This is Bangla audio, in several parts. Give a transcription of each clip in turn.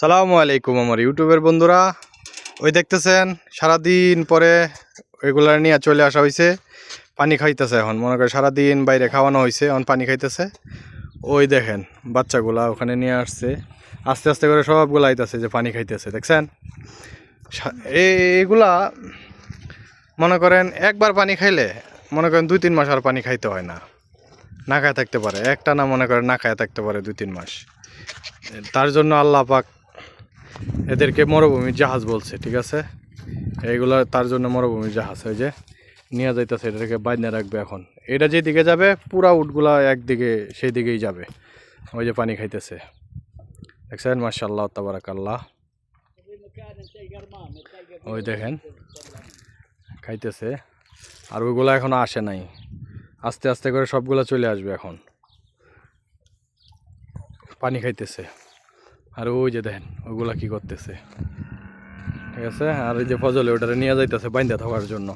সালামু আলাইকুম আমার ইউটিউবের বন্ধুরা। ওই দেখতেছেন সারাদিন পরে এগুলার নিয়ে চলে আসা হয়েছে, পানি খাইতেছে। এখন মনে করে সারাদিন বাইরে খাওয়ানো হয়েছে, এখন পানি খাইতেছে। ওই দেখেন বাচ্চাগুলা ওখানে নিয়ে আসছে, আস্তে আস্তে করে সবগুলা আইতেছে যে পানি খাইতেছে। দেখছেন এইগুলা মনে করেন একবার পানি খাইলে মনে করেন 2-3 মাস আর পানি খাইতে হয় না, না খায় থাকতে পারে। একটা না মনে করেন না খায় থাকতে পারে 2-3 মাস। তার জন্য আল্লাহ পাক এদেরকে মরুভূমির জাহাজ বলছে, ঠিক আছে? এইগুলো তার জন্য মরুভূমির জাহাজ। ওই যে নিয়ে যাইতেছে, এটাকে বাইন্ধে রাখবে। এখন এটা যেদিকে যাবে পুরা উটগুলা একদিকে সেই দিকেই যাবে। ওই যে পানি খাইতেছে, দেখছেন? মাশাআল্লাহ তাবারাকাল্লাহ। ওই দেখেন খাইতেছে, আর ওইগুলো এখনো আসে নাই। আস্তে আস্তে করে সবগুলো চলে আসবে। এখন পানি খাইতেছে, আর ওই যে দেখেন ওইগুলা কি করতেছে, ঠিক আছে? আর ওই যে ফজলে ওটারে নিয়ে যাইতেছে বাইন্দা থাকার জন্য,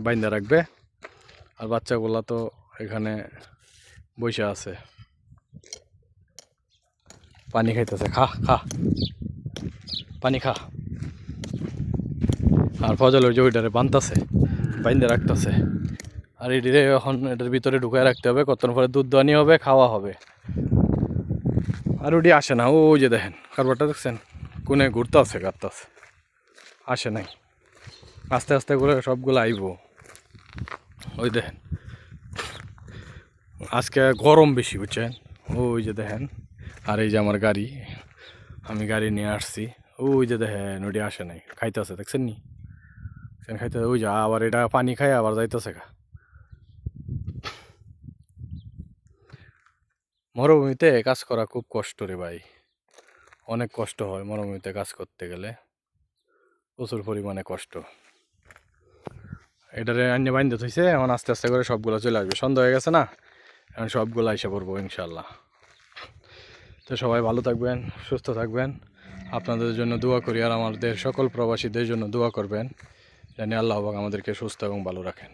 বাইন্দা রাখবে। আর বাচ্চাগুলা তো এখানে বসে আছে, পানি খাইতেছে। খা খা পানি খা। আর ফজল ওই যে ওইটারে বানতেছে, বাইন্দা রাখতেছে। আর এটিরে এখন এটার ভিতরে ঢুকায় রাখতে হবে, কতক্ষণ পরে দুধ দোয়ানি হবে, খাওয়া হবে। আর ওটি আসে না। ওই যে দেখেন কারবারটা দেখছেন, কোনে ঘুরতে আছে, কাঁদতে আছে, আসে নাই। আস্তে আস্তে করে সবগুলো আইব। ওই দেখেন আজকে গরম বেশি, বুঝছেন? ওই যে দেখেন, আর এই যে আমার গাড়ি, আমি গাড়ি নিয়ে আসছি। ওই যে দেখেন ওটি আসে নাই, খাইতেছে। দেখছেন নি? খাইতেছে। ওই যে আবার এটা পানি খায় আবার যাইতেছে। মরুভূমিতে কাজ করা খুব কষ্ট রে ভাই, অনেক কষ্ট হয় মরুভূমিতে কাজ করতে গেলে, প্রচুর পরিমাণে কষ্ট। এটারে আইনে বাইন্ধে থইছে, এখন আস্তে আস্তে করে সবগুলো চলে আসবে। সন্ধ্যা হয়ে গেছে না, এখন সবগুলো এসে পড়বো ইনশাল্লাহ। তো সবাই ভালো থাকবেন, সুস্থ থাকবেন। আপনাদের জন্য দোয়া করি, আর আমাদের সকল প্রবাসীদের জন্য দোয়া করবেন, জানি আল্লাহ পাক আমাদেরকে সুস্থ এবং ভালো রাখেন।